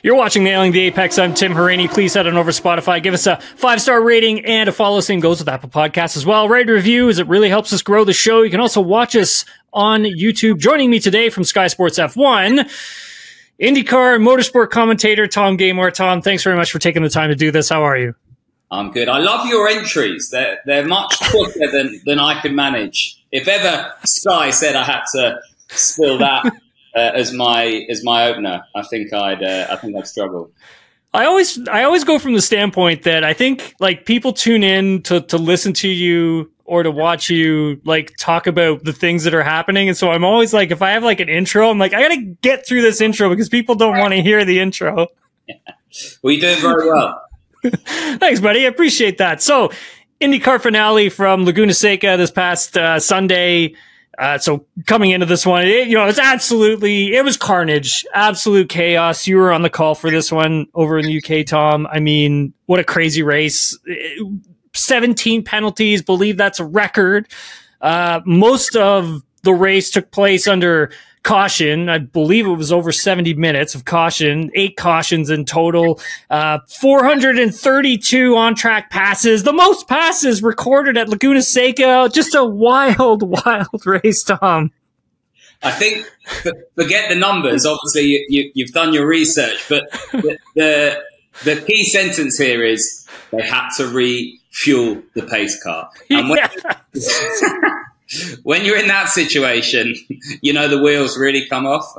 You're watching Nailing the Apex. I'm Tim Harini. Please head on over to Spotify. Give us a 5-star rating and a follow. Same goes with Apple Podcasts as well. Rate and review as it really helps us grow the show. You can also watch us on YouTube. Joining me today from Sky Sports F1, IndyCar and motorsport commentator Tom Gaymor. Tom, thanks very much for taking the time to do this. How are you? I'm good. I love your entries. They're much quicker than I can manage. If ever Sky said I had to spill that as my opener, I think I'd struggle. I always go from the standpoint that I think like people tune in to listen to you or to watch you like talk about the things that are happening, and so I'm always like, if I have like an intro, I'm like, I gotta get through this intro because people don't want to hear the intro. Yeah. Well, you're doing very well. Thanks, buddy. I appreciate that. So, IndyCar finale from Laguna Seca this past Sunday. So coming into this one, it was carnage, absolute chaos. You were on the call for this one over in the UK, Tom. I mean, what a crazy race. 17 penalties, believe that's a record. Most of the race took place under caution. I believe it was over 70 minutes of caution, 8 cautions in total, 432 on-track passes, the most passes recorded at Laguna Seca. Just a wild, wild race, Tom. I think, forget the numbers. Obviously, you've done your research, but the key sentence here is they had to refuel the pace car. And when you're in that situation, you know the wheels really come off.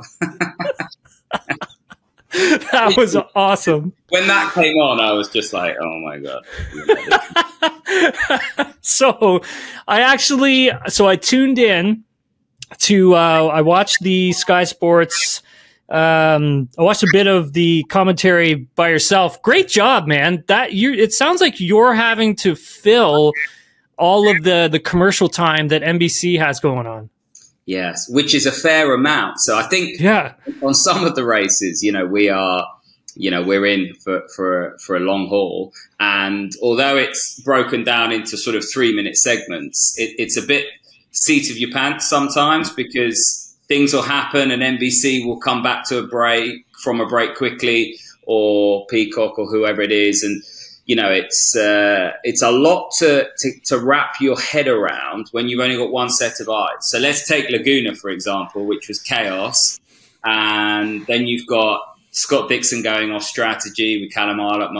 That was awesome. When that came on, I was just like, oh my God. So I tuned in to, I watched the Sky Sports, I watched a bit of the commentary by yourself. Great job, man. It sounds like you're having to fill all of the commercial time that NBC has going on. Yes, which is a fair amount. So I think on some of the races, we're in for a long haul. And although it's broken down into sort of 3-minute segments, it's a bit seat of your pants sometimes because things will happen and NBC will come back to a break quickly, or Peacock or whoever it is. And it's a lot to wrap your head around when you've only got one set of eyes. So let's take Laguna, for example, which was chaos. And then you've got Scott Dixon going off strategy with Callum Ilott,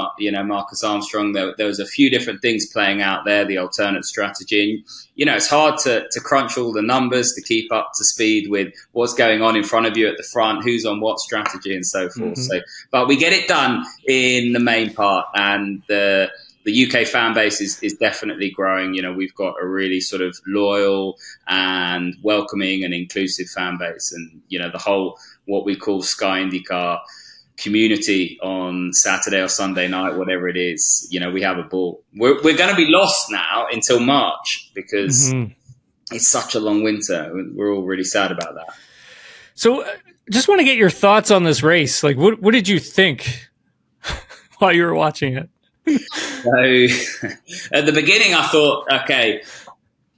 Marcus Armstrong. There was a few different things playing out there, the alternate strategy. And, it's hard to crunch all the numbers to keep up to speed with what's going on in front of you at the front, who's on what strategy and so forth. Mm-hmm. But we get it done in the main part, and the UK fan base is definitely growing. We've got a really sort of loyal and welcoming and inclusive fan base, and the whole what we call Sky IndyCar community on Saturday or Sunday night, whatever it is, we have a ball. We're going to be lost now until March because it's such a long winter. We're all really sad about that. So just want to get your thoughts on this race. Like, what did you think while you were watching it? So at the beginning, I thought, okay,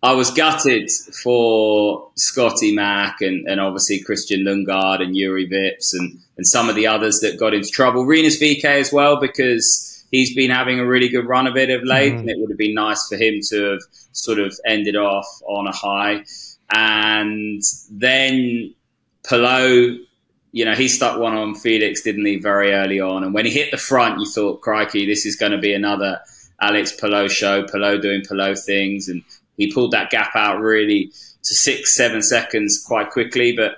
I was gutted for Scotty Mack and obviously Christian Lundgaard and Yuri Vips and some of the others that got into trouble. Rinus VeeKay as well, because he's been having a really good run of it of late, and it would have been nice for him to have sort of ended off on a high. And then Palou, he stuck one on Felix, didn't he, very early on. And when he hit the front, you thought, crikey, this is going to be another Alex Palou show, Palou doing Palou things. And he pulled that gap out really to 6-7 seconds quite quickly. But,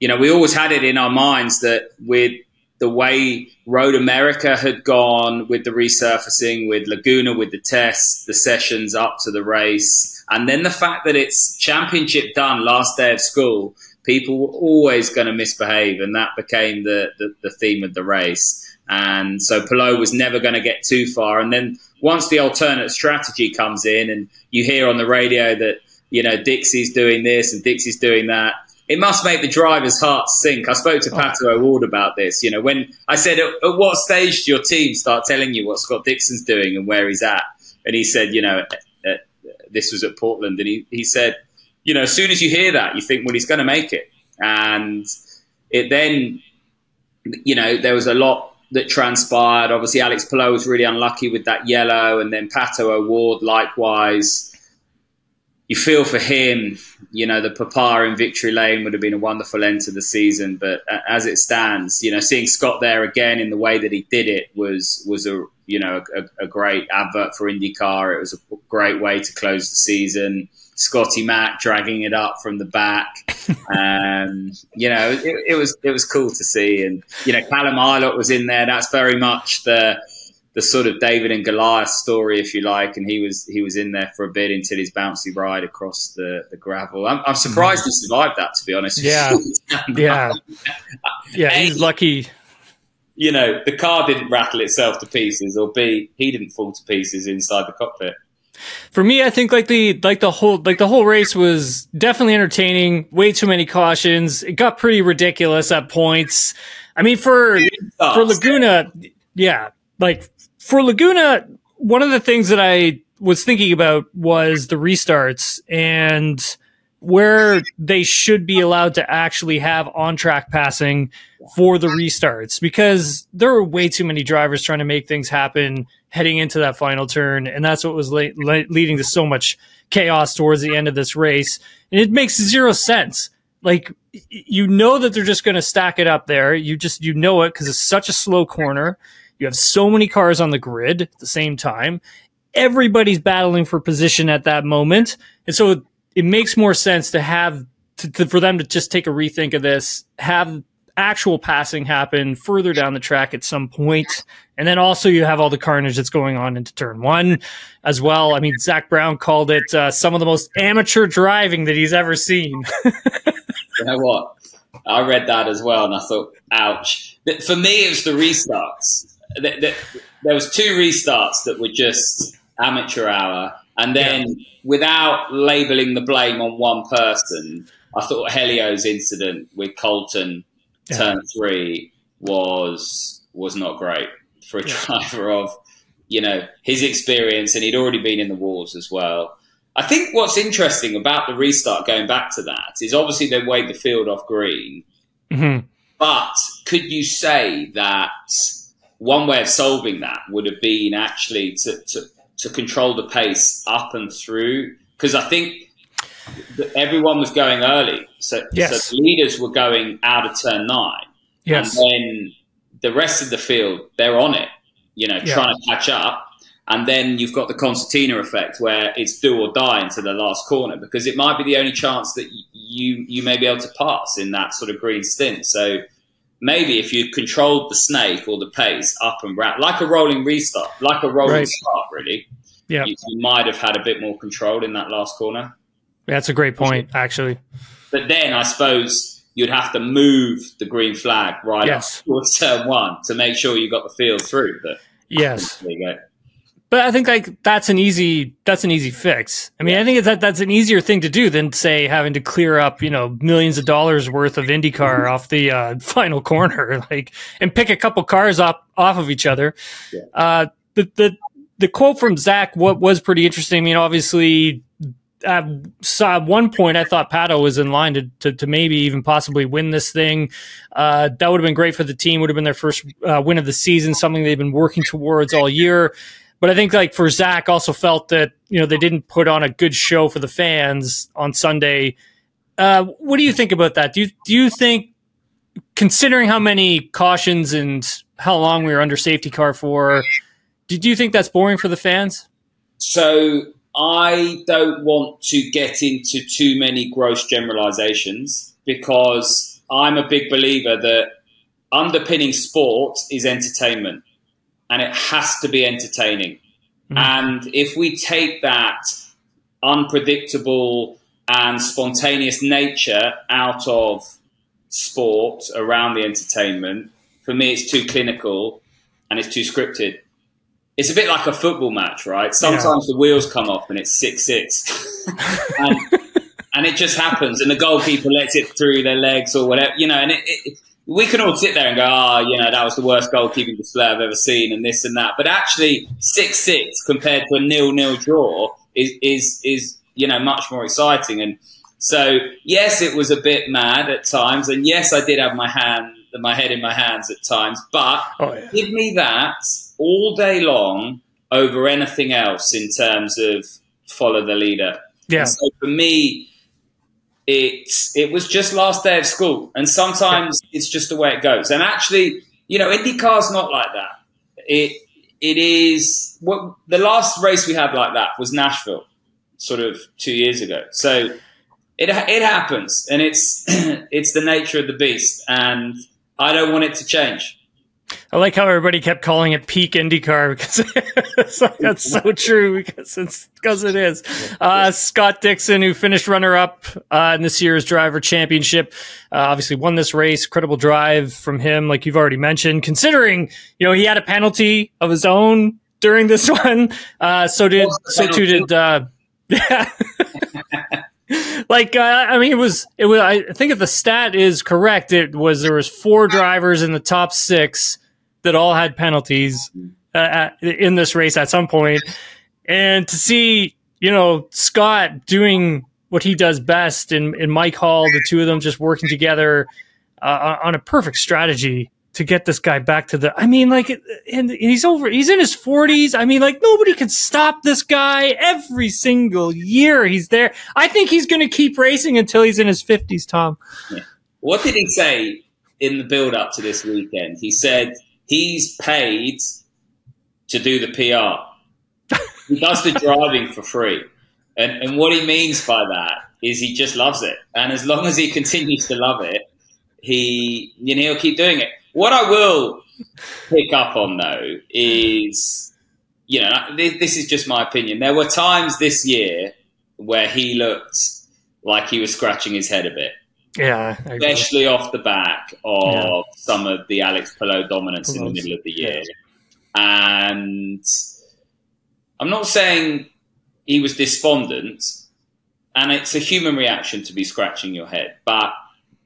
we always had it in our minds that with the way Road America had gone, with the resurfacing, with Laguna, with the tests, the sessions up to the race, and then the fact that it's championship done last day of school, people were always going to misbehave, and that became the theme of the race. And so Palou was never going to get too far. And then once the alternate strategy comes in and you hear on the radio that, Dixie's doing this and Dixie's doing that, it must make the drivers' hearts sink. I spoke to Pato O'Ward about this. When I said, at what stage do your team start telling you what Scott Dixon's doing and where he's at? And he said, this was at Portland. And he said, as soon as you hear that, you think, well, he's going to make it. And it then, there was a lot that transpired. Obviously, Alex Palou was really unlucky with that yellow, and then Pato O'Ward likewise. You feel for him, you know, the Papa in Victory Lane would have been a wonderful end to the season. But as it stands, you know, seeing Scott there again in the way that he did it was a great advert for IndyCar. It was a great way to close the season. Scotty Mack dragging it up from the back. You know, it was cool to see. And, you know, Callum Ilott was in there. That's very much the sort of David and Goliath story, if you like, and he was in there for a bit until his bouncy ride across the gravel. I'm surprised he survived that, to be honest. Yeah, he's lucky. You know, the car didn't rattle itself to pieces, or B, he didn't fall to pieces inside the cockpit. For me, I think the whole race was definitely entertaining. Way too many cautions. It got pretty ridiculous at points. I mean, for Laguna, yeah, like. For Laguna, one of the things that I was thinking about was the restarts and where they should be allowed to actually have on-track passing for the restarts, because there were way too many drivers trying to make things happen heading into that final turn, and that's what was leading to so much chaos towards the end of this race. And it makes zero sense. Like, you know that they're just going to stack it up there. You know it because it's such a slow corner. You have so many cars on the grid at the same time. Everybody's battling for position at that moment. And so it makes more sense to have for them to just take a rethink of this, have actual passing happen further down the track at some point. And then also you have all the carnage that's going on into turn one as well. I mean, Zach Brown called it some of the most amateur driving that he's ever seen. You know what? I read that as well, and I thought, ouch. For me, it was the restarts. There was two restarts that were just amateur hour, and then without labelling the blame on one person, I thought Helio's incident with Colton turn 3 was not great for a driver of, you know, his experience, and he'd already been in the wars as well. I think what's interesting about the restart, going back to that, is obviously they weighed the field off green, but could you say that one way of solving that would have been actually to control the pace up and through? Because I think that everyone was going early. So the leaders were going out of turn 9. Yes. And then the rest of the field, they're on it, you know, trying to catch up. And then you've got the concertina effect where it's do or die into the last corner, because it might be the only chance that you may be able to pass in that sort of green stint. So maybe if you controlled the snake or the pace up and round, like a rolling restart, like a rolling start, really, you might have had a bit more control in that last corner. That's a great point, actually. But then I suppose you'd have to move the green flag right up towards turn 1 to make sure you got the field through. But there you go. But I think like that's an easy fix. I mean, I think that's an easier thing to do than, say, having to clear up, you know, millions of dollars worth of IndyCar off the final corner, like, and pick a couple cars off of each other. The quote from Zach was pretty interesting. I mean, obviously, at one point I thought Pato was in line to maybe even possibly win this thing. That would have been great for the team. Would have been their first win of the season, something they've been working towards all year. But I think, like, for Zach, also felt that, you know, they didn't put on a good show for the fans on Sunday. What do you think about that? Do you think, considering how many cautions and how long we were under safety car for, do you think that's boring for the fans? So I don't want to get into too many gross generalizations, because I'm a big believer that underpinning sport is entertainment. And it has to be entertaining. And if we take that unpredictable and spontaneous nature out of sport around the entertainment, for me, it's too clinical and it's too scripted. It's a bit like a football match, right? Sometimes the wheels come off and it's 6-6. and it just happens. And the goalkeeper lets it through their legs or whatever, you know, and we can all sit there and go, you know, that was the worst goalkeeping display I've ever seen, and this and that. But actually, 6-6 compared to a 0-0 draw is you know, much more exciting. And so, yes, it was a bit mad at times, and yes, I did have my hand my head in my hands at times. But yeah. Give me that all day long over anything else in terms of follow the leader. Yeah. And so for me, it was just last day of school, and sometimes it's just the way it goes. And actually, IndyCar's not like that. It is what the last race we had like that was Nashville, sort of 2 years ago. So it happens, and it's it's the nature of the beast, and I don't want it to change. I like how everybody kept calling it peak IndyCar because it's like, that's so true because it is. Scott Dixon, who finished runner-up in this year's driver championship, obviously won this race. Incredible drive from him, like you've already mentioned. Considering he had a penalty of his own during this one, so too did. Yeah. I mean, it was. I think if the stat is correct, there was 4 drivers in the top 6 that all had penalties in this race at some point, and to see Scott doing what he does best, and Mike Hall, the two of them just working together on a perfect strategy to get this guy back to the. I mean, and he's in his 40s. I mean, nobody can stop this guy. Every single year he's there. I think he's going to keep racing until he's in his 50s, Tom. Yeah. What did he say in the build-up to this weekend? He said he's paid to do the PR. He does the driving for free. And what he means by that is he just loves it. And as long as he continues to love it, he'll keep doing it. What I will pick up on, though, is, this is just my opinion. There were times this year where he looked like he was scratching his head a bit. Yeah. Especially off the back of some of the Alex Palou dominance in the middle of the year. Yeah. And I'm not saying he was despondent, and it's a human reaction to be scratching your head, but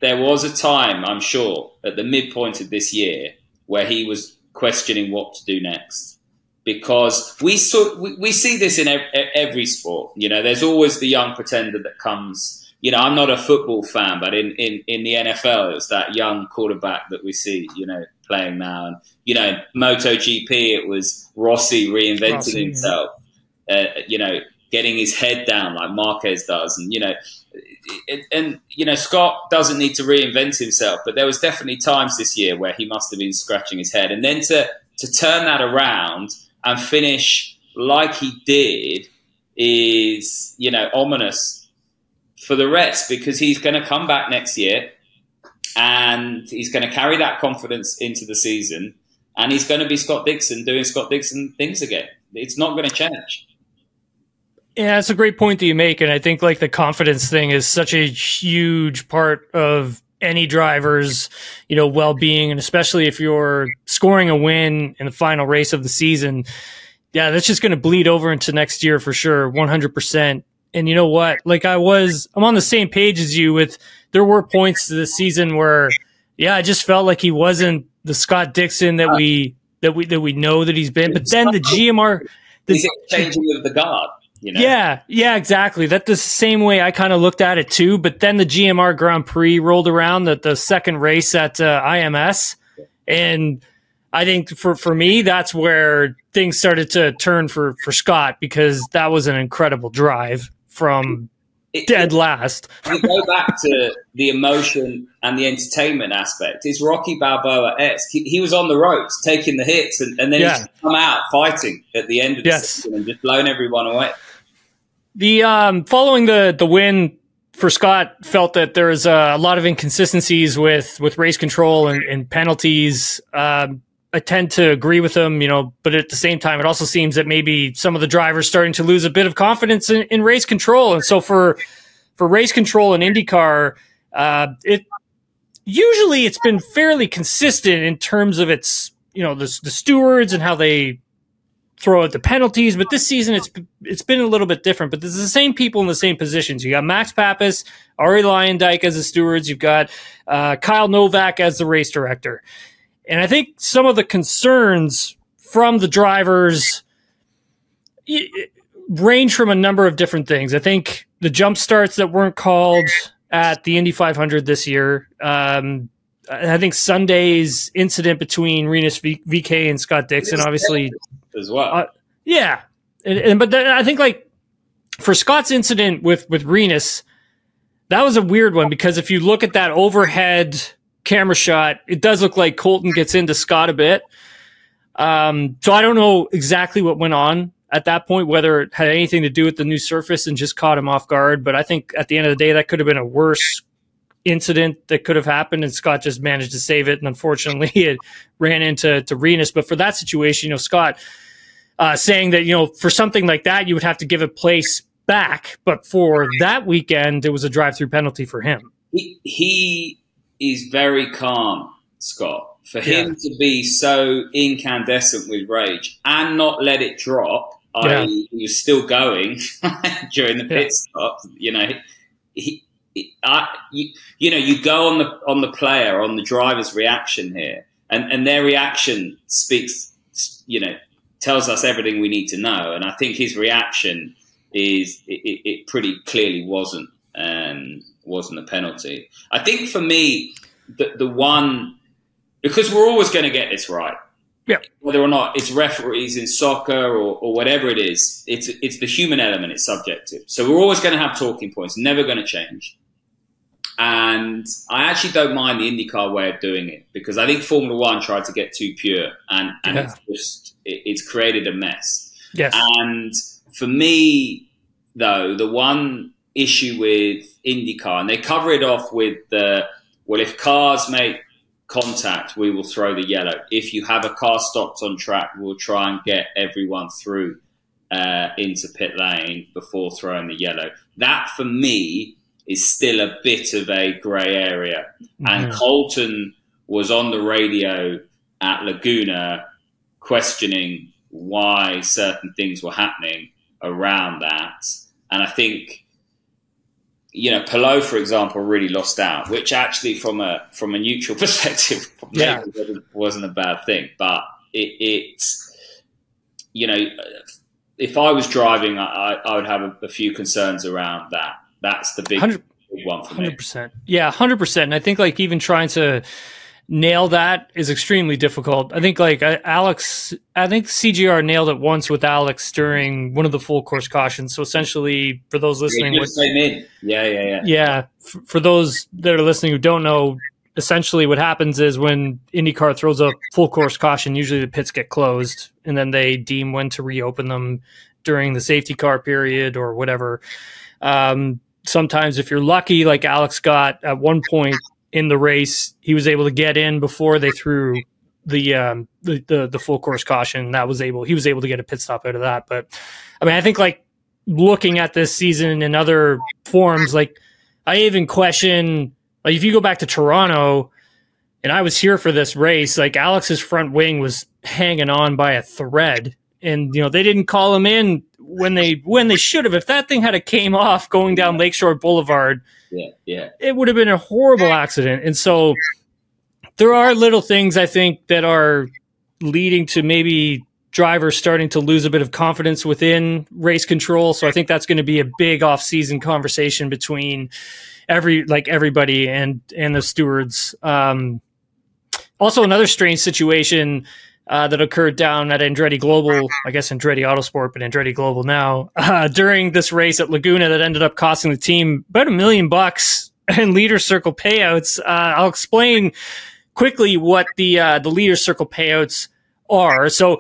there was a time, I'm sure, at the midpoint of this year where he was questioning what to do next. Because we see this in every sport. There's always the young pretender that comes. I'm not a football fan, but in the NFL, it's that young quarterback that we see, playing now. And, MotoGP, it was Rossi reinventing himself, getting his head down like Marquez does. And, Scott doesn't need to reinvent himself, but there was definitely times this year where he must have been scratching his head. And then to turn that around and finish like he did is, ominous for the rest, because he's going to come back next year and he's going to carry that confidence into the season, and he's going to be Scott Dixon doing Scott Dixon things again. It's not going to change. Yeah, that's a great point that you make, and I think the confidence thing is such a huge part of any driver's well-being, and especially if you're scoring a win in the final race of the season. Yeah, that's just going to bleed over into next year for sure, 100%. And you know what? I'm on the same page as you with, there were points to the season where, I just felt like he wasn't the Scott Dixon that we know that he's been. But then the GMR, he's changing of the guard. Yeah, exactly. That's the same way I kind of looked at it too. But then the GMR Grand Prix rolled around, the second race at IMS, and I think for me, that's where things started to turn for Scott, because that was an incredible drive from dead last. You go back to the emotion and the entertainment aspect. It's Rocky Balboa-esque. He was on the ropes taking the hits, and then he's come out fighting at the end of the season and just blown everyone away. The following the win for Scott, felt that there was a lot of inconsistencies with race control and penalties. I tend to agree with him, but at the same time, it also seems that maybe some of the drivers starting to lose a bit of confidence in race control. And so for race control in IndyCar, it's been fairly consistent in terms of its, the stewards and how they throw out the penalties. But this season, it's been a little bit different. But there's the same people in the same positions. You got Max Pappas, Arie Luyendyk as the stewards. You've got Kyle Novak as the race director. And I think some of the concerns from the drivers range from a number of different things. I think the jump starts that weren't called at the Indy 500 this year, I think Sunday's incident between Rinus VeeKay and Scott Dixon, obviously, as well. Yeah, but I think like for Scott's incident with Rinus, that was a weird one because if you look at that overhead camera shot, it does look like Colton gets into Scott a bit. So I don't know exactly what went on at that point, whether it had anything to do with the new surface and just caught him off guard. But I think at the end of the day, that could have been a worse incident that could have happened, and Scott just managed to save it. And unfortunately, it ran into Rinus. But for that situation, you know, Scott saying that, you know, for something like that, you would have to give a place back. But for that weekend, it was a drive-through penalty for him. He is very calm, Scott. For him to be so incandescent with rage and not let it drop, he was still going during the pit stop. You know, you go on the player, on the driver's reaction here, and their reaction speaks, you know, tells us everything we need to know. And I think his reaction is it pretty clearly wasn't a penalty. I think for me, the one, because we're always going to get this right. Yeah. Whether or not it's referees in soccer or whatever it is, it's the human element. It's subjective. So we're always going to have talking points, never going to change. And I actually don't mind the IndyCar way of doing it because I think Formula One tried to get too pure and it's created a mess. Yes. And for me, though, the one issue with IndyCar, and they cover it off with if cars make contact, we will throw the yellow. If you have a car stopped on track, we'll try and get everyone through into pit lane before throwing the yellow. That, for me, is still a bit of a grey area. Mm-hmm. And Colton was on the radio at Laguna questioning why certain things were happening around that. And I think, you know, Palou, for example, really lost out, which actually from a neutral perspective wasn't a bad thing. But it's, you know, if I was driving, I would have a few concerns around that. That's the big one for me. 100%. Yeah, 100%. And I think like even trying to nail that is extremely difficult. I think like CGR nailed it once with Alex during one of the full course cautions. So essentially, for those listening, for those that are listening who don't know, essentially what happens is when IndyCar throws a full course caution, usually the pits get closed, and then they deem when to reopen them during the safety car period or whatever. Sometimes, if you're lucky, like Alex got at one point in the race, he was able to get in before they threw the full course caution. He was able to get a pit stop out of that. But I mean, I think like looking at this season in other forms, like I even question, like if you go back to Toronto, and I was here for this race, like Alex's front wing was hanging on by a thread, and you know they didn't call him in when they should have. If that thing had came off going down Lakeshore Boulevard, it would have been a horrible accident. And so there are little things I think that are leading to maybe drivers starting to lose a bit of confidence within race control. So I think that's going to be a big off-season conversation between everybody and the stewards. Also, another strange situation that occurred down at Andretti Global, I guess Andretti Autosport, but Andretti Global now, during this race at Laguna that ended up costing the team about $1 million in Leader Circle payouts. I'll explain quickly what the Leader Circle payouts are. So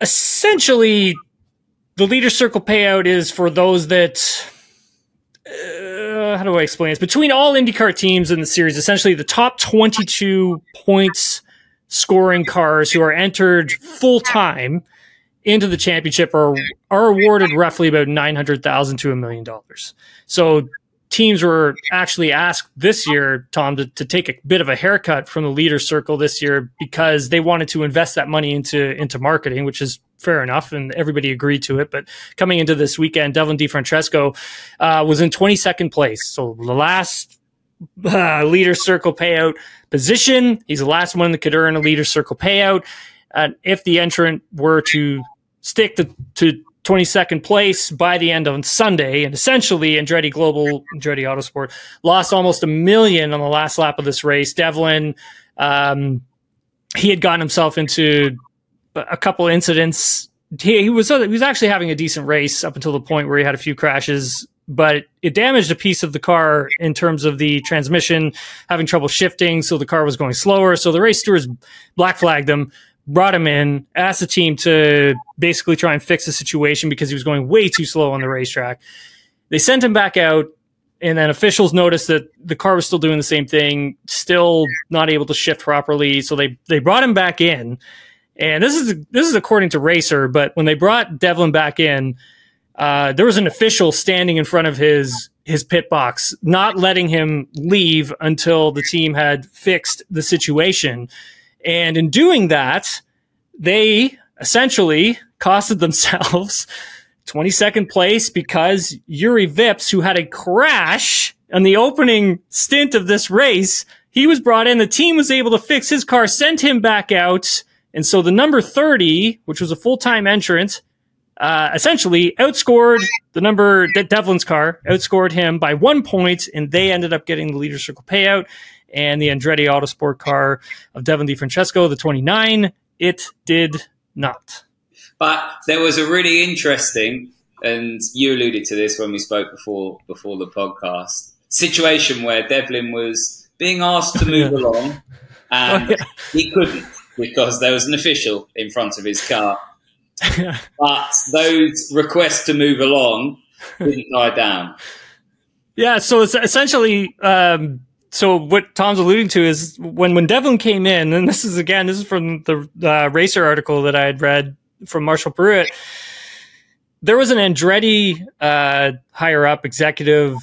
essentially, the Leader Circle payout is for those that, how do I explain this? Between all IndyCar teams in the series, essentially the top 22 points scoring cars who are entered full time into the championship are awarded roughly about $900,000 to $1 million. So teams were actually asked this year, Tom, to take a bit of a haircut from the Leader Circle this year because they wanted to invest that money into marketing, which is fair enough, and everybody agreed to it. But coming into this weekend, Devlin DeFrancesco was in 22nd place. So the last Leader Circle payout position. He's the last one that could earn a Leader Circle payout. If the entrant were to stick to 22nd place by the end of Sunday. And essentially, Andretti Autosport lost almost $1 million on the last lap of this race. Devlin, he had gotten himself into a couple incidents. He was actually having a decent race up until the point where he had a few crashes, but it damaged a piece of the car in terms of the transmission, having trouble shifting, so the car was going slower. So the race stewards black flagged him, brought him in, asked the team to basically try and fix the situation because he was going way too slow on the racetrack. They sent him back out, and then officials noticed that the car was still doing the same thing, still not able to shift properly. So they brought him back in. And this is according to Racer, but when they brought Devlin back in, there was an official standing in front of his pit box, not letting him leave until the team had fixed the situation. And in doing that, they essentially costed themselves 22nd place because Juri Vips, who had a crash on the opening stint of this race, he was brought in. The team was able to fix his car, sent him back out. And so the number 30, which was a full-time entrant, essentially outscored Devlin's car, outscored him by 1 point, and they ended up getting the Leader Circle payout. And the Andretti Autosport car of Devlin DeFrancesco, the 29, it did not. But there was a really interesting, and you alluded to this when we spoke before the podcast, situation where Devlin was being asked to move along, and he couldn't because there was an official in front of his car. But those requests to move along didn't die down. Yeah, so it's essentially, so what Tom's alluding to is when Devlin came in, and this is from the Racer article that I had read from Marshall Pruitt, there was an Andretti higher up executive,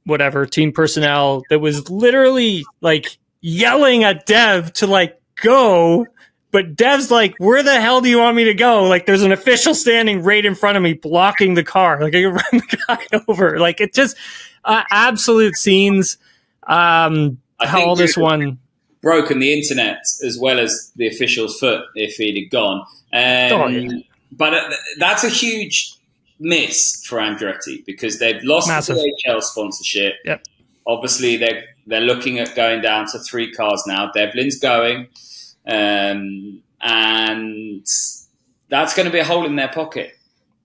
whatever, team personnel that was literally like yelling at Dev to like go, but Dev's like, where the hell do you want me to go? Like, there's an official standing right in front of me blocking the car. Like, I can run the guy over. Like, it just absolute scenes. How all this one broken the internet as well as the official's foot if he'd have gone. But that's a huge miss for Andretti because they've lost the DHL sponsorship. Yep. Obviously, they're looking at going down to 3 cars now. Devlin's going, and that's going to be a hole in their pocket.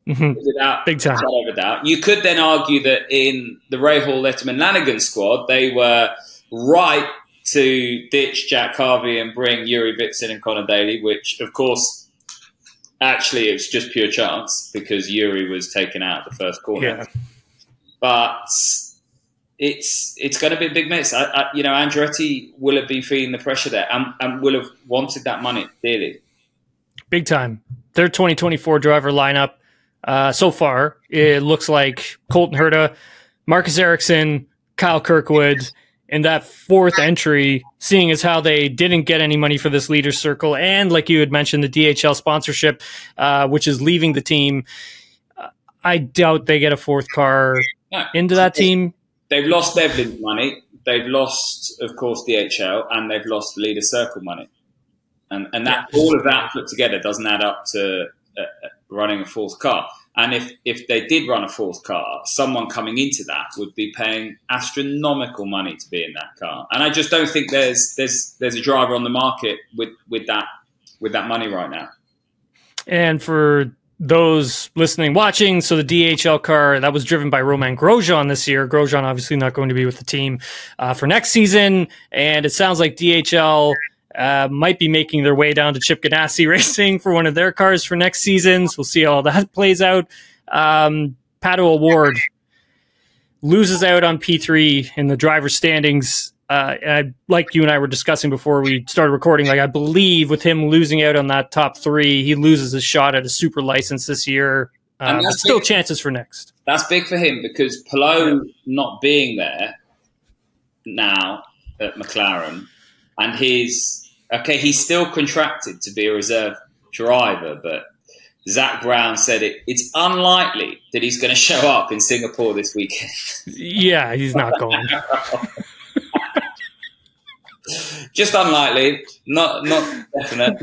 Without big time. Shadow of a doubt. You could then argue that in the Rahal, Letterman, Lanigan squad, they were right to ditch Jack Harvey and bring Juri Vips and Connor Daly, which, of course, actually it was just pure chance because Juri was taken out at the first corner. Yeah. But it's going to be a big miss. Andretti will have been feeling the pressure there and will have wanted that money dearly. Big time. Their 2024 driver lineup. So far, it looks like Colton Herta, Marcus Ericsson, Kyle Kirkwood, and that 4th entry, seeing as how they didn't get any money for this Leaders Circle, and like you had mentioned, the DHL sponsorship, which is leaving the team. I doubt they get a 4th car into that team. They've lost Devlin's money. They've lost, of course, DHL, and they've lost the Leaders Circle money. And that all of that put together doesn't add up to running a 4th car. And if they did run a 4th car, someone coming into that would be paying astronomical money to be in that car. And I just don't think there's a driver on the market with that money right now. And for those listening, watching, so the DHL car that was driven by Romain Grosjean this year. Grosjean obviously not going to be with the team for next season, and it sounds like DHL might be making their way down to Chip Ganassi Racing for one of their cars for next season. So we'll see how that plays out. Pato O'Ward loses out on P3 in the driver's standings. Like you and I were discussing before we started recording, like I believe with him losing out on that top 3, he loses his shot at a super license this year. But still chances for next. That's big for him because Palou not being there now at McLaren, and he's still contracted to be a reserve driver, but Zach Brown said it's unlikely that he's going to show up in Singapore this weekend. Yeah, he's not going. Just unlikely, not definite.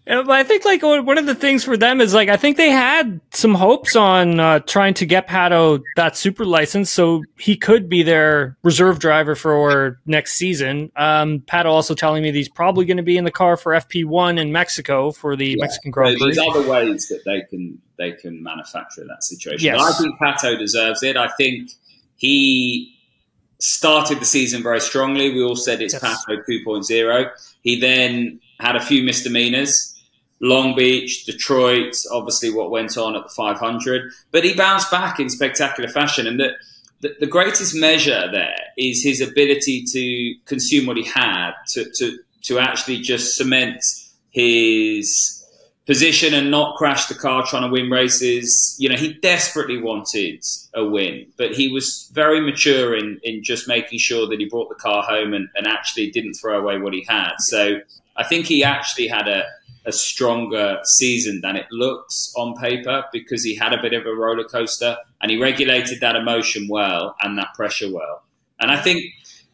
But I think like one of the things for them is like I think they had some hopes on trying to get Pato that super license so he could be their reserve driver for next season. Pato also telling me that he's probably going to be in the car for FP1 in Mexico for the Mexican Grand Prix. There's other ways that they can manufacture that situation. Yes. But I think Pato deserves it. I think he started the season very strongly. We all said it's Pato 2.0. He then had a few misdemeanors. Long Beach, Detroit, obviously what went on at the 500. But he bounced back in spectacular fashion. And the greatest measure there is his ability to consume what he had, to actually just cement his position and not crash the car trying to win races. You know, he desperately wanted a win, but he was very mature in just making sure that he brought the car home and actually didn't throw away what he had. So I think he actually had a stronger season than it looks on paper because he had a bit of a roller coaster and he regulated that emotion well and that pressure well. And I think,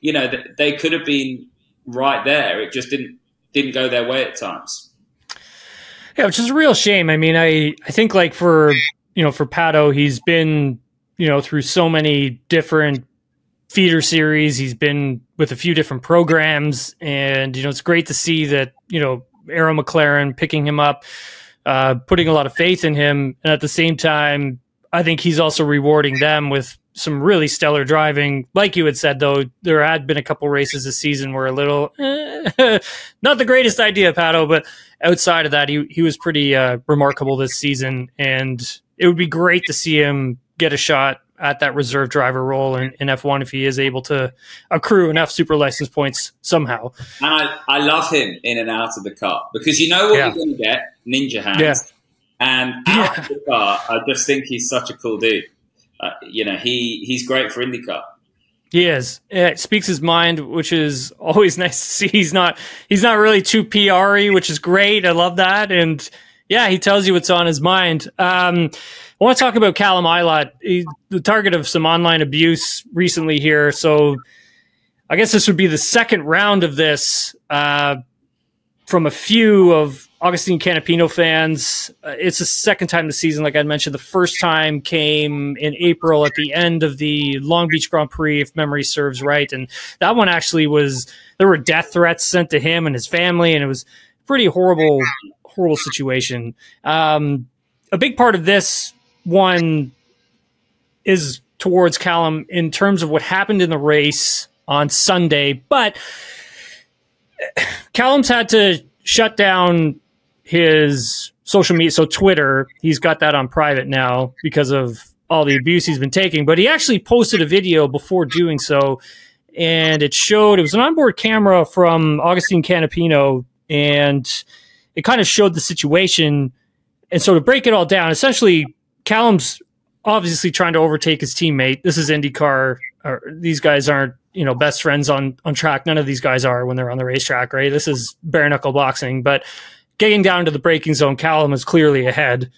you know, they could have been right there. It just didn't go their way at times. Yeah, which is a real shame. I mean, I think like for Pato, he's been, through so many different feeder series. He's been with a few different programs and, it's great to see that, Arrow McLaren picking him up, putting a lot of faith in him. And at the same time, I think he's also rewarding them with some really stellar driving. Like you had said, though, there had been a couple races this season where a little, not the greatest idea, Pato, but outside of that, he was pretty remarkable this season. And it would be great to see him get a shot at that reserve driver role in F1 if he is able to accrue enough super license points somehow. And I love him in and out of the car because you know what you're going to get, ninja hands. Yeah. And out of the car, I just think he's such a cool dude. He's great for IndyCar. He is. It speaks his mind, which is always nice to see. He's not really too PR-y, which is great. I love that. And yeah, he tells you what's on his mind. I want to talk about Callum Ilott. He's the target of some online abuse recently here. So I guess this would be the second round of this from a few of Agustin Canapino fans. It's the second time this season, like I mentioned. The first time came in April at the end of the Long Beach Grand Prix, if memory serves right. And that one actually there were death threats sent to him and his family, and it was a pretty horrible situation. A big part of this one is towards Callum in terms of what happened in the race on Sunday, but Callum's had to shut down his social media. So Twitter, he's got that on private now because of all the abuse he's been taking, but he actually posted a video before doing so. And it was an onboard camera from Agustin Canapino, and it kind of showed the situation. And so to break it all down, essentially Callum's obviously trying to overtake his teammate. This is IndyCar. These guys aren't, best friends on track. None of these guys are when they're on the racetrack, right? This is bare knuckle boxing. But getting down to the braking zone, Callum is clearly ahead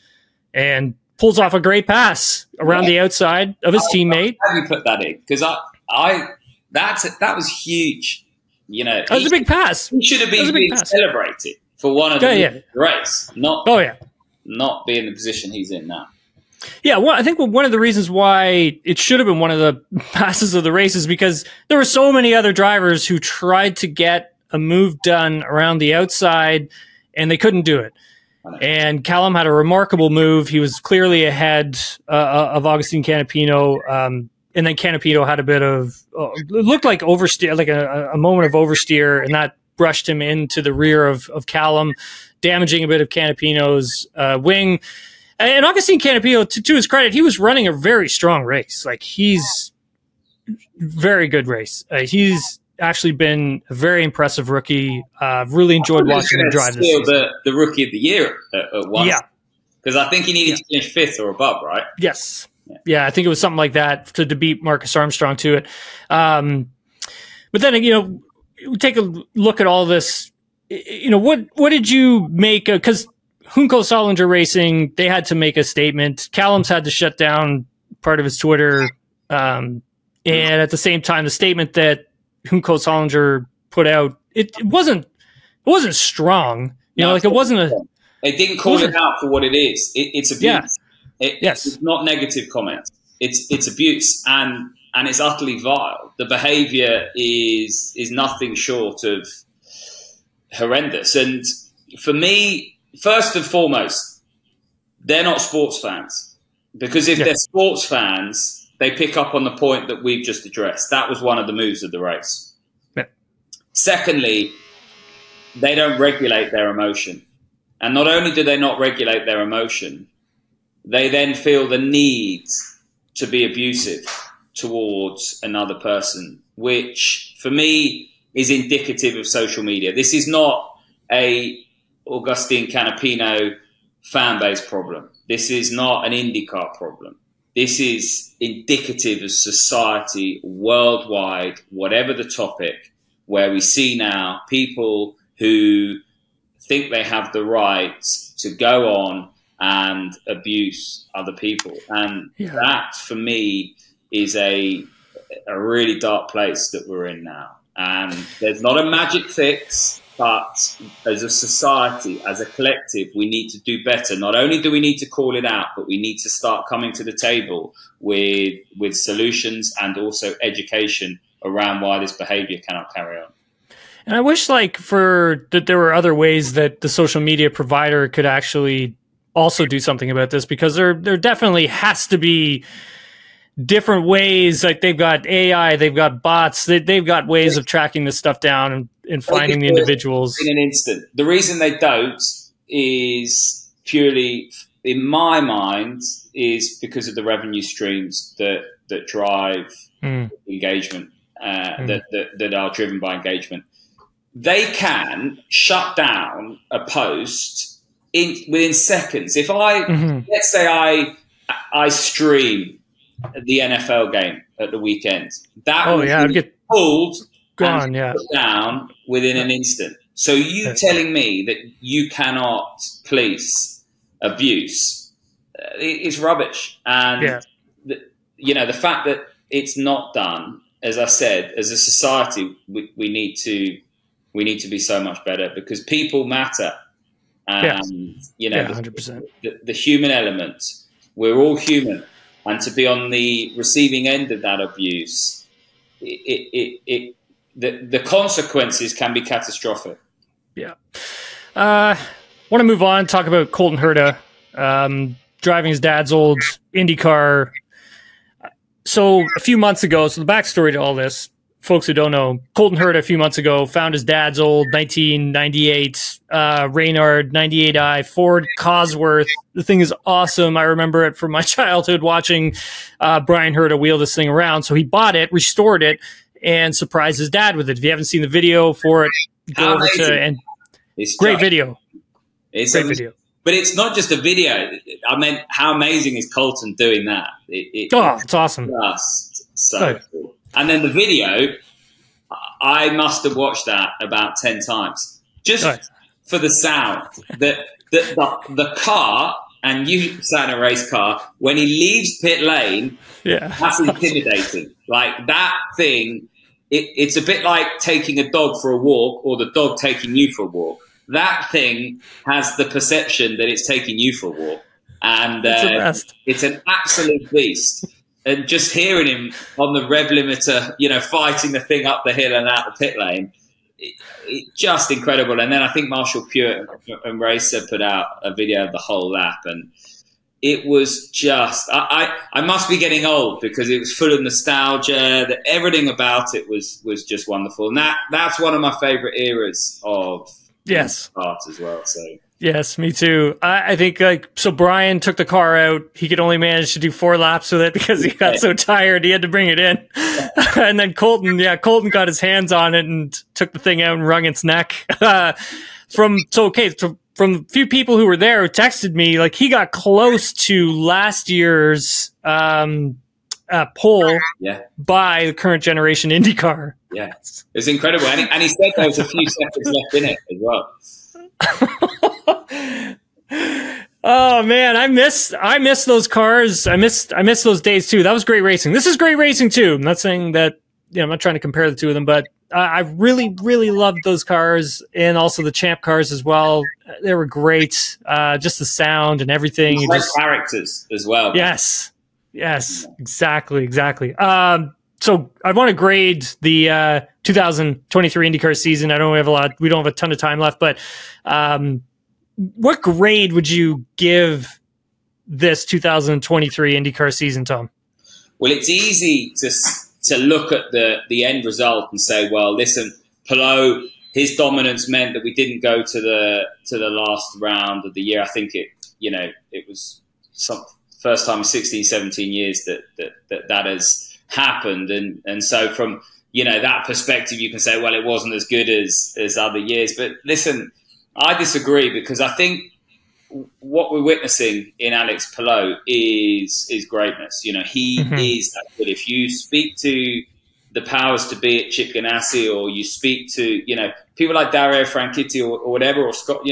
and pulls off a great pass around the outside of his teammate. How do you put that in? Because that was huge. That was a big pass. He should have been being celebrated for one of the race, not be in the position he's in now. Yeah, well, I think one of the reasons why it should have been one of the passes of the race is because there were so many other drivers who tried to get a move done around the outside, and they couldn't do it. And Callum had a remarkable move. He was clearly ahead of Agustin Canapino, and then Canapino had a bit of it looked like oversteer, like a moment of oversteer, and that brushed him into the rear of Callum, damaging a bit of Canapino's wing. And Agustin Canapino, to his credit, he was running a very strong race. Like, he's very good race. He's actually been a very impressive rookie. Really enjoyed watching him drive this season. The rookie of the year at once. Yeah. Because I think he needed to finish fifth or above, right? Yes. Yeah, I think it was something like that to beat Marcus Armstrong to it. But then, take a look at all this. What did you make? Because Junco Solinger Racing, they had to make a statement. Callum's had to shut down part of his Twitter. And at the same time, the statement that Junco Solinger put out, it wasn't strong. You know, like it wasn't a. It didn't call it out for what it is. It's abuse. Yeah. It's not negative comments. It's abuse, and it's utterly vile. The behaviour is nothing short of horrendous. And for me, first and foremost, they're not sports fans, because if they're sports fans, they pick up on the point that we've just addressed. That was one of the moves of the race. Yeah. Secondly, they don't regulate their emotion. And not only do they not regulate their emotion, they then feel the need to be abusive towards another person, which for me is indicative of social media. This is not a Agustin Canapino fan base problem. This is not an IndyCar problem. This is indicative of society worldwide, whatever the topic, where we see now people who think they have the right to go on and abuse other people. And that, for me, is a really dark place that we're in now. And there's not a magic fix, but as a society, as a collective, we need to do better. Not only do we need to call it out, but we need to start coming to the table with solutions and also education around why this behavior cannot carry on. And I wish that there were other ways that the social media provider could actually also do something about this, because there definitely has to be different ways. Like they've got AI, they've got bots, they've got ways of tracking this stuff down and finding the individuals. In an instant. The reason they don't is purely, in my mind, is because of the revenue streams that drive engagement, that are driven by engagement. They can shut down a post within seconds. If let's say I stream the NFL game at the weekend, that would get pulled and put down within an instant. So you telling me that you cannot police abuse is rubbish. And the fact that it's not done, as I said, as a society, we need to be so much better, because people matter. And, 100%. The human element, we're all human. And to be on the receiving end of that abuse, the consequences can be catastrophic. Yeah. Want to move on, talk about Colton Herta, driving his dad's old IndyCar. So a few months ago, so the backstory to all this, folks who don't know, Colton Herta a few months ago found his dad's old 1998 Reynard 98i Ford Cosworth. The thing is awesome. I remember it from my childhood watching Brian Herta wheel this thing around. So he bought it, restored it, and surprised his dad with it. If you haven't seen the video for it, go over to and great video. It's great video. But it's not just a video. I mean, how amazing is Colton doing that? It's awesome. Just so cool. And then the video, I must have watched that about 10 times. Just for the sound. The car, and you sat in a race car, when he leaves pit lane, that's intimidating. Like that thing, it's a bit like taking a dog for a walk or the dog taking you for a walk. That thing has the perception that it's taking you for a walk. And it's an absolute beast. And just hearing him on the rev limiter, fighting the thing up the hill and out the pit lane, just incredible. And then I think Marshall Pewitt and Racer put out a video of the whole lap, and it was just, I must be getting old, because it was full of nostalgia. Everything about it was just wonderful. And that's one of my favorite eras of art as well. So. Yes, me too. I think so Brian took the car out. He could only manage to do 4 laps with it because he got so tired. He had to bring it in. And then Colton got his hands on it and took the thing out and wrung its neck. From a few people who were there who texted me, like he got close to last year's pole by the current generation IndyCar. Yeah, it's incredible. And he said there was a few seconds left in it as well. Oh man, I miss those cars. I miss those days too. That was great racing. This is great racing too. I'm not saying that, I'm not trying to compare the two of them, but I really, really loved those cars, and also the Champ cars as well. They were great. Just the sound and everything. Great characters as well. Yes, exactly. So I want to grade the 2023 IndyCar season. I don't have we don't have a ton of time left, but what grade would you give this 2023 IndyCar season, Tom? Well, it's easy to look at the end result and say, well, listen, Palou, his dominance meant that we didn't go to the last round of the year. I think it was first time in 16, 17 years that has happened. And so from, that perspective, you can say, well, it wasn't as good as other years. But listen, I disagree, because I think what we're witnessing in Alex Palou is greatness. He is that good. If you speak to the powers to be at Chip Ganassi, or you speak to, people like Dario Franchitti or whatever, or Scott,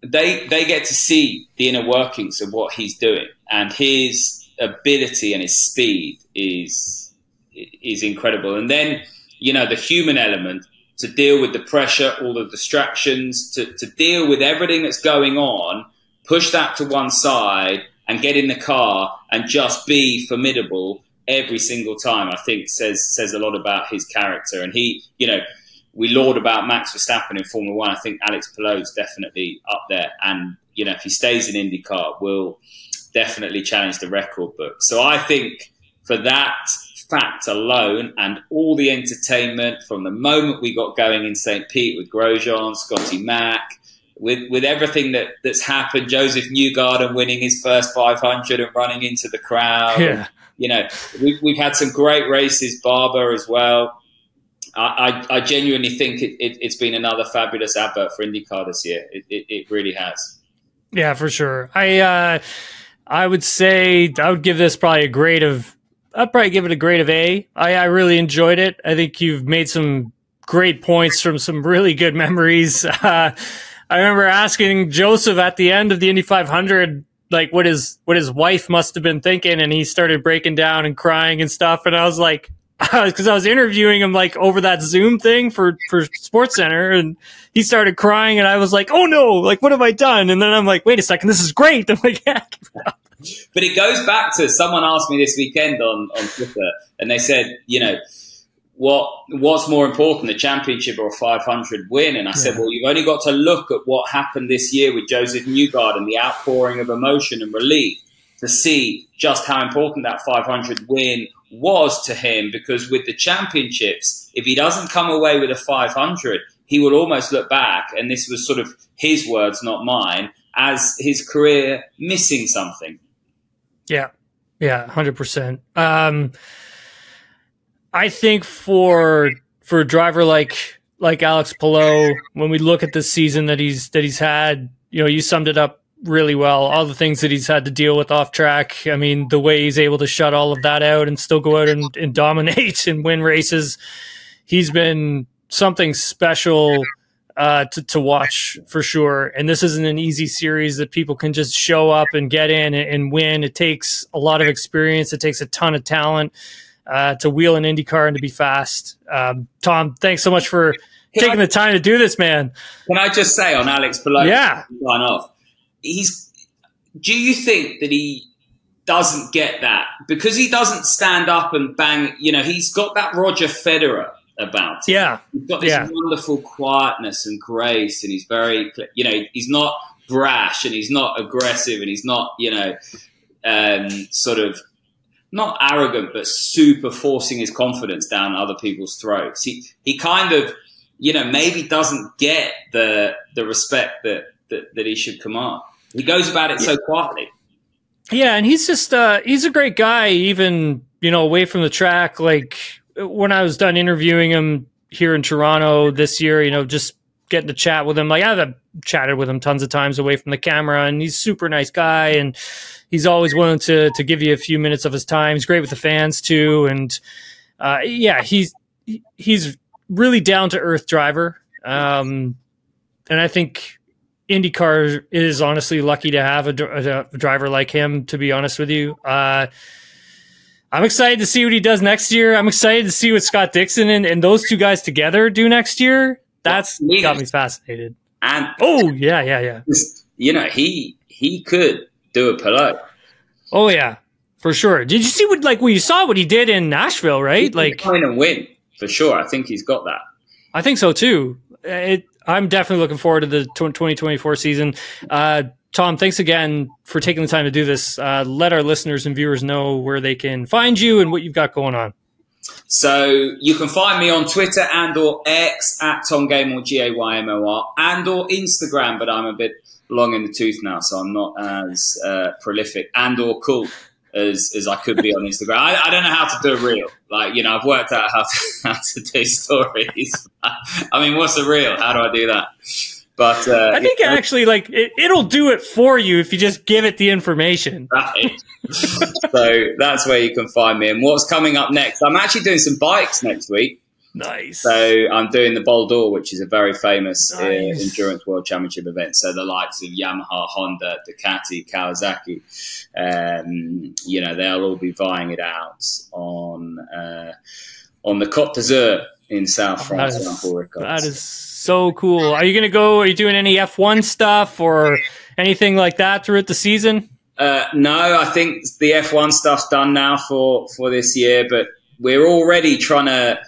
they get to see the inner workings of what he's doing, and his ability and his speed is incredible. And then, the human element, to deal with the pressure, all the distractions, to deal with everything that's going on, push that to one side and get in the car and just be formidable every single time, I think says a lot about his character. And he, we laud about Max Verstappen in Formula One. I think Alex Palou's definitely up there. And, if he stays in IndyCar, will definitely challenge the record book. So I think for that fact alone, and all the entertainment from the moment we got going in St. Pete with Grosjean, Scotty Mack, with everything that's happened, Joseph Newgarden winning his first 500 and running into the crowd. Yeah. We've had some great races, Barber as well. I genuinely think it's been another fabulous advert for IndyCar this year. It really has. Yeah, for sure. I would say I would give this probably a grade of. I'd probably give it a grade of A. I really enjoyed it. I think you've made some great points from some really good memories. I remember asking Joseph at the end of the Indy 500, like what his wife must have been thinking, and he started breaking down and crying and stuff. And I was like, because I was interviewing him like over that Zoom thing for SportsCenter, and he started crying, and I was like, oh no, like what have I done? And then I'm like, wait a second, this is great. I'm like, yeah. But it goes back to, someone asked me this weekend on Twitter, and they said, what's more important, the championship or a 500 win? And I said, well, you've only got to look at what happened this year with Joseph Newgarden, the outpouring of emotion and relief, to see just how important that 500 win was to him. Because with the championships, if he doesn't come away with a 500, he will almost look back, and this was sort of his words, not mine, as his career missing something. Yeah, 100%. I think for a driver like Alex Palou, when we look at the season that he's had, you summed it up really well. All the things that he's had to deal with off track. I mean, the way he's able to shut all of that out and still go out and dominate and win races. He's been something special to watch for sure. And this isn't an easy series that people can just show up and get in and win. It takes a lot of experience. It takes a ton of talent to wheel an IndyCar and to be fast. Tom, thanks so much for taking the time to do this, man. Can I just say on Alex Palou, yeah, line off, do you think that he doesn't get that because he doesn't stand up and bang? He's got that Roger Federer about him. Yeah. He's got this wonderful quietness and grace, and he's very, he's not brash, and he's not aggressive, and he's not, sort of not arrogant, but super forcing his confidence down other people's throats. He kind of, maybe doesn't get the respect that he should command. He goes about it so quietly. Yeah, and he's just he's a great guy, even away from the track. Like when I was done interviewing him here in Toronto this year, just getting to chat with him. Like I've chatted with him tons of times away from the camera, and he's a super nice guy, and he's always willing to give you a few minutes of his time. He's great with the fans too, and he's really down to earth driver. And I think IndyCar is honestly lucky to have a driver like him, to be honest with you. I'm excited to see what he does next year. I'm excited to see what Scott Dixon and those two guys together do next year. That's got me fascinated. And yeah. You know, he could do a Palou. Oh yeah, for sure. Did you see you saw what he did in Nashville, right? He can come in and win for sure. I think he's got that. I think so too. I'm definitely looking forward to the 2024 season. Tom, thanks again for taking the time to do this. Let our listeners and viewers know where they can find you and what you've got going on. So you can find me on Twitter and or X at Tom Gaymor, Gaymor, and or Instagram, but I'm a bit long in the tooth now, so I'm not as prolific and or cool as I could be on Instagram. I don't know how to do a reel. Like, you know, I've worked out how to do stories. I mean, what's a reel? How do I do that? But I think actually, it'll do it for you if you just give it the information. Right. So that's where you can find me. And what's coming up next? I'm actually doing some bikes next week. Nice. So I'm doing the Bol d'Or, which is a very famous endurance world championship event. So the likes of Yamaha, Honda, Ducati, Kawasaki, you know, they'll all be vying it out on the Côte d'Azur in South France. That is so cool. Are you going to go? Are you doing any F1 stuff or anything like that throughout the season? No, I think the F1 stuff's done now for this year, but we're already trying to,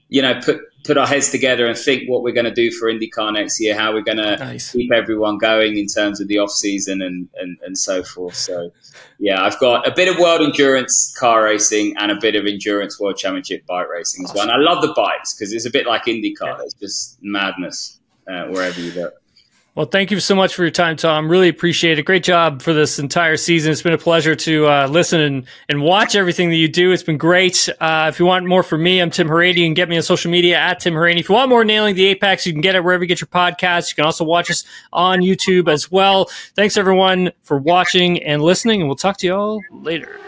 you know, put our heads together and think what we're going to do for IndyCar next year, how we're going to keep everyone going in terms of the off season and so forth. So yeah, I've got a bit of world endurance car racing and a bit of endurance world championship bike racing as well. And I love the bikes because it's a bit like IndyCar. Yeah. It's just madness wherever you go. Well, thank you so much for your time, Tom. Really appreciate it. Great job for this entire season. It's been a pleasure to listen and watch everything that you do. It's been great. If you want more from me, I'm Tim Hauraney. You can get me on social media at Tim Hauraney. If you want more Nailing the Apex, you can get it wherever you get your podcasts. You can also watch us on YouTube as well. Thanks, everyone, for watching and listening, and we'll talk to you all later.